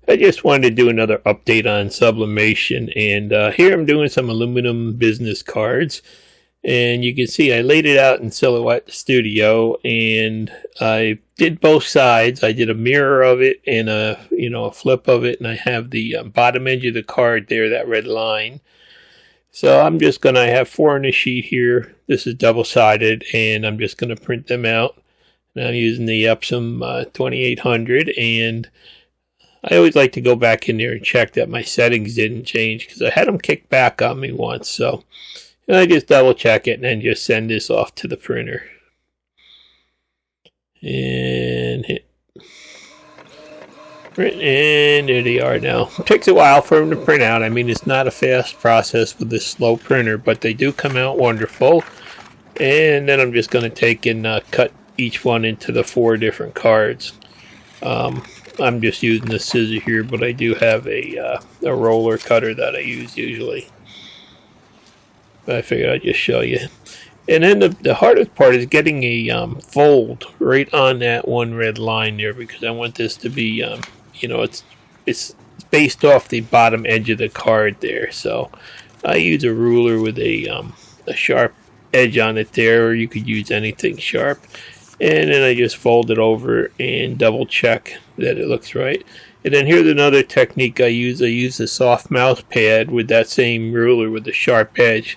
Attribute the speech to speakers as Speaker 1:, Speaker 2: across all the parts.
Speaker 1: I just wanted to do another update on Sublimation, and here I'm doing some aluminum business cards. And you can see I laid it out in Silhouette Studio, and I did both sides. I did a mirror of it and a flip of it, and I have the bottom edge of the card there, that red line. So I'm just going to have 4 on the sheet here. This is double-sided, and I'm just going to print them out. And I'm using the Epson 2800, and I always like to go back in there and check that my settings didn't change, because I had them kicked back on me once. So I just double check it and then just send this off to the printer. And hit print, and there they are now. It takes a while for them to print out. I mean, it's not a fast process with this slow printer, but they do come out wonderful. And then I'm just going to take and cut each one into the 4 different cards. I'm just using the scissor here, but I do have a roller cutter that I use usually. But I figured I'd just show you. And then the hardest part is getting a fold right on that one red line there, because I want this to be, it's based off the bottom edge of the card there. So I use a ruler with a sharp edge on it there, or you could use anything sharp. And then I just fold it over and double check that it looks right. And then here's another technique I use. I use a soft mouse pad with that same ruler with the sharp edge.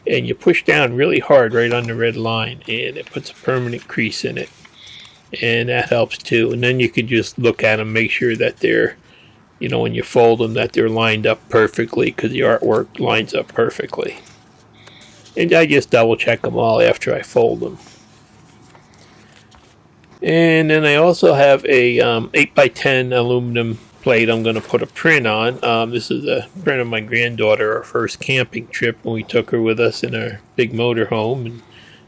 Speaker 1: And you push down really hard right on the red line, and it puts a permanent crease in it. And that helps too. And then you can just look at them, make sure that they're, when you fold them, that they're lined up perfectly, because the artwork lines up perfectly. And I just double check them all after I fold them. And then I also have a 8x10 aluminum plate I'm going to put a print on. This is a print of my granddaughter, our first camping trip, when we took her with us in our big motorhome, and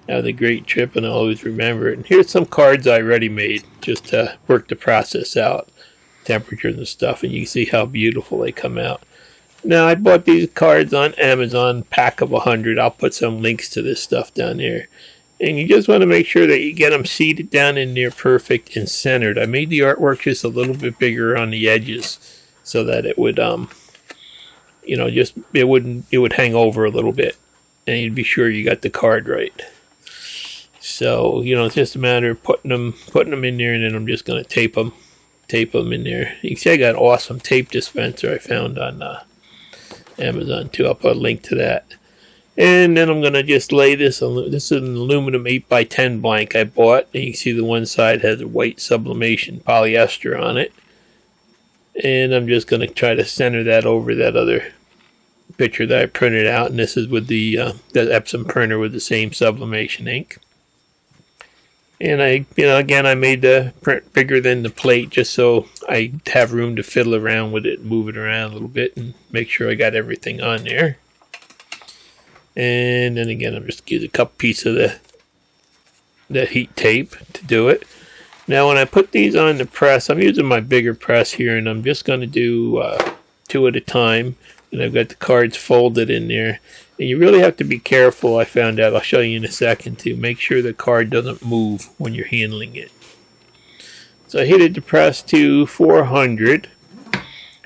Speaker 1: had a great trip, and I always remember it. And here's some cards I already made just to work the process out, temperatures and stuff, and you can see how beautiful they come out. Now, I bought these cards on Amazon, pack of 100. I'll put some links to this stuff down there. And you just want to make sure that you get them seated down in there perfect and centered. I made the artwork just a little bit bigger on the edges so that it would, it would hang over a little bit, and you'd be sure you got the card right. So, it's just a matter of putting them in there, and then I'm just going to tape them in there. You can see I got an awesome tape dispenser I found on Amazon too. I'll put a link to that. And then I'm going to just lay this on. This is an aluminum 8x10 blank I bought. And you can see the one side has a white sublimation polyester on it. And I'm just going to try to center that over that other picture that I printed out. And this is with the Epson printer with the same sublimation ink. And again, I made the print bigger than the plate just so I have room to fiddle around with it, move it around a little bit, and make sure I got everything on there. And then again, I'm just using a couple pieces of the heat tape to do it. Now, when I put these on the press, I'm using my bigger press here, and I'm just going to do 2 at a time. And I've got the cards folded in there. And you really have to be careful, I found out. I'll show you in a second, to make sure the card doesn't move when you're handling it. So I heated the press to 400.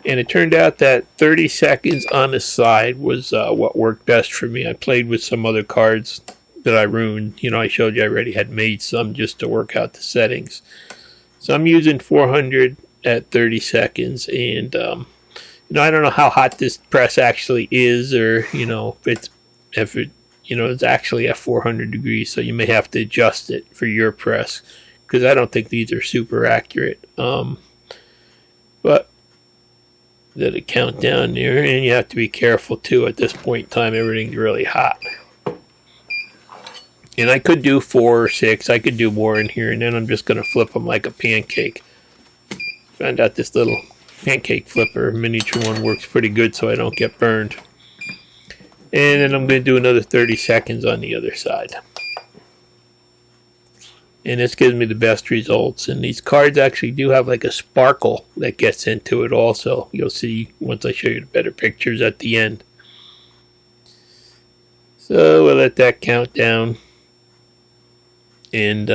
Speaker 1: And it turned out that 30 seconds on the side was what worked best for me. I played with some other cards that I ruined. I showed you I already had made some just to work out the settings. So I'm using 400 at 30 seconds. And, I don't know how hot this press actually is, or, if it's actually at 400 degrees. So you may have to adjust it for your press, because I don't think these are super accurate. But that it count down there, and you have to be careful too. At this point in time, everything's really hot, and I could do 4 or 6. I could do more in here, and then I'm just going to flip them like a pancake. Found out this little pancake flipper miniature one works pretty good, so I don't get burned. And then I'm going to do another 30 seconds on the other side. And this gives me the best results. And these cards actually do have like a sparkle that gets into it also. You'll see once I show you the better pictures at the end. So we'll let that count down. And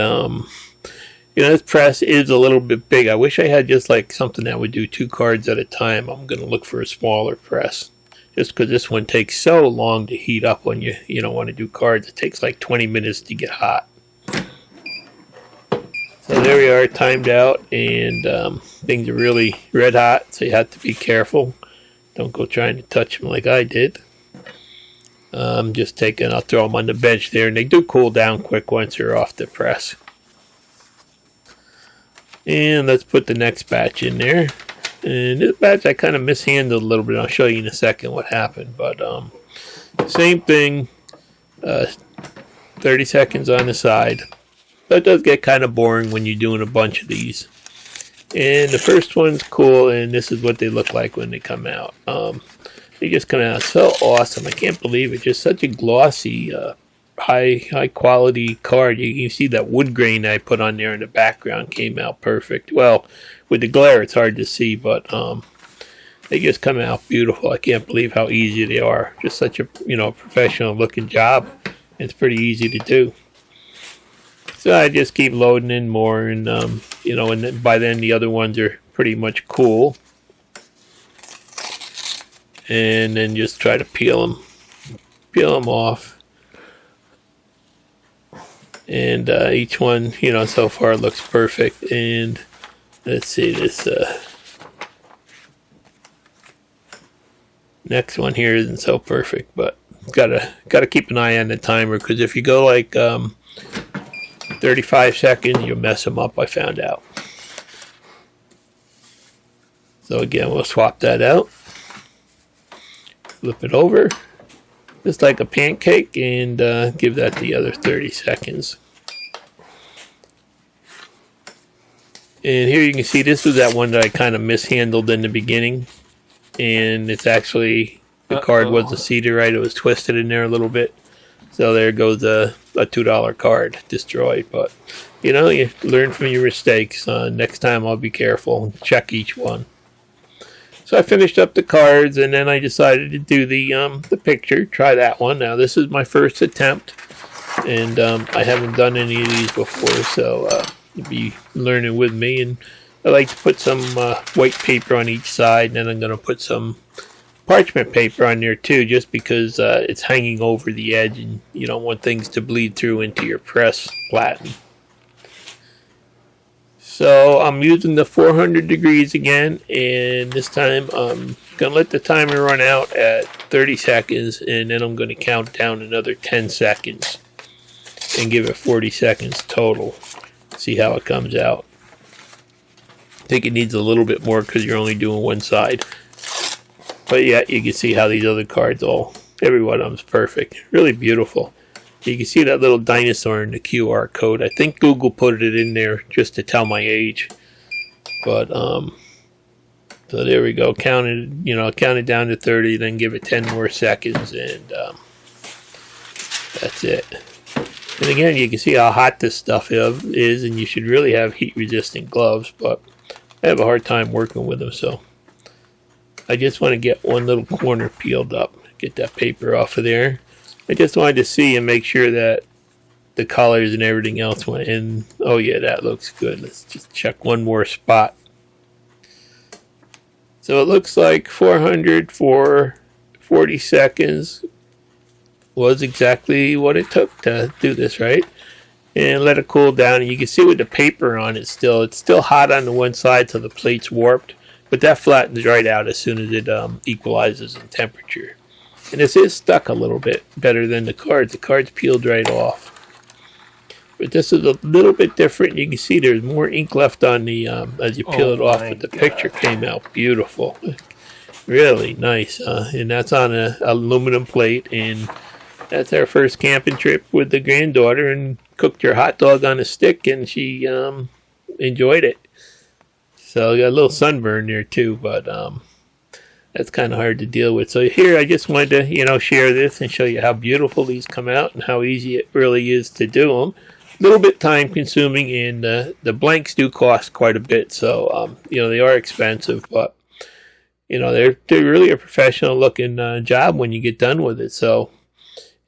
Speaker 1: this press is a little bit big. I wish I had just like something that would do 2 cards at a time. I'm going to look for a smaller press. Just because this one takes so long to heat up when you don't want to do cards. It takes like 20 minutes to get hot. So there we are, timed out, and things are really red hot, so you have to be careful. Don't go trying to touch them like I did. I'll throw them on the bench there, and they do cool down quick once they're off the press. And let's put the next batch in there. And this batch I kind of mishandled a little bit. I'll show you in a second what happened. But same thing, 30 seconds on the side. That does get kind of boring when you're doing a bunch of these. And the first one's cool, and this is what they look like when they come out. They just come out so awesome. I can't believe it. Just such a glossy, high quality card. You can see that wood grain I put on there in the background came out perfect. Well, with the glare it's hard to see, but they just come out beautiful. I can't believe how easy they are. Just such a professional looking job. It's pretty easy to do. So I just keep loading in more, and and by then the other ones are pretty much cool. And then just try to peel them off. And each one, so far looks perfect. And let's see this next one here isn't so perfect, but gotta keep an eye on the timer, because if you go like 35 seconds, you'll mess them up, I found out. So again, we'll swap that out. Flip it over, just like a pancake, and give that the other 30 seconds. And here you can see this was that one that I kind of mishandled in the beginning. And it's actually, the card was a Cedarite. It was twisted in there a little bit. So there goes a $2 card destroyed. But, you learn from your mistakes. Next time I'll be careful and check each one. So I finished up the cards, and then I decided to do the picture. Try that one. Now this is my first attempt, and I haven't done any of these before, so you'll be learning with me. And I like to put some white paper on each side, and then I'm going to put some parchment paper on there too, just because it's hanging over the edge, and you don't want things to bleed through into your press platen. So I'm using the 400 degrees again, and this time I'm going to let the timer run out at 30 seconds, and then I'm going to count down another 10 seconds and give it 40 seconds total. See how it comes out. I think it needs a little bit more because you're only doing one side. But yeah, you can see how these other cards every one of them is perfect. Really beautiful. You can see that little dinosaur in the QR code. I think Google put it in there just to tell my age. But so there we go. Count it down to 30, then give it 10 more seconds, and that's it. And again, you can see how hot this stuff is, and you should really have heat-resistant gloves. But I have a hard time working with them, so I just want to get one little corner peeled up. Get that paper off of there. I just wanted to see and make sure that the colors and everything else went in. Oh yeah, that looks good. Let's just check one more spot. So it looks like 400 for 40 seconds was exactly what it took to do this, right? And let it cool down. And you can see with the paper on it still, it's still hot on the one side, so the plate's warped. But that flattens right out as soon as it equalizes in temperature. And this is stuck a little bit better than the cards. The cards peeled right off. But this is a little bit different. You can see there's more ink left on the as you peel it off. But the picture came out beautiful. Really nice. And that's on an aluminum plate. And that's our first camping trip with the granddaughter. And cooked her hot dog on a stick. And she enjoyed it. So got a little sunburn there too. But that's kind of hard to deal with. So here I just wanted to, share this and show you how beautiful these come out and how easy it really is to do them. A little bit time consuming, and the blanks do cost quite a bit. So, they are expensive, but, they're really a professional looking job when you get done with it. So,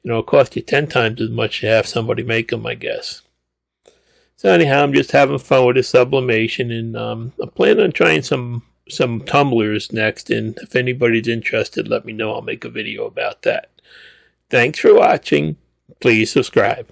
Speaker 1: it'll cost you 10 times as much to have somebody make them, I guess. So anyhow, I'm just having fun with the sublimation, and I plan on trying some tumblers next, and if anybody's interested, let me know. I'll make a video about that. Thanks for watching. Please subscribe.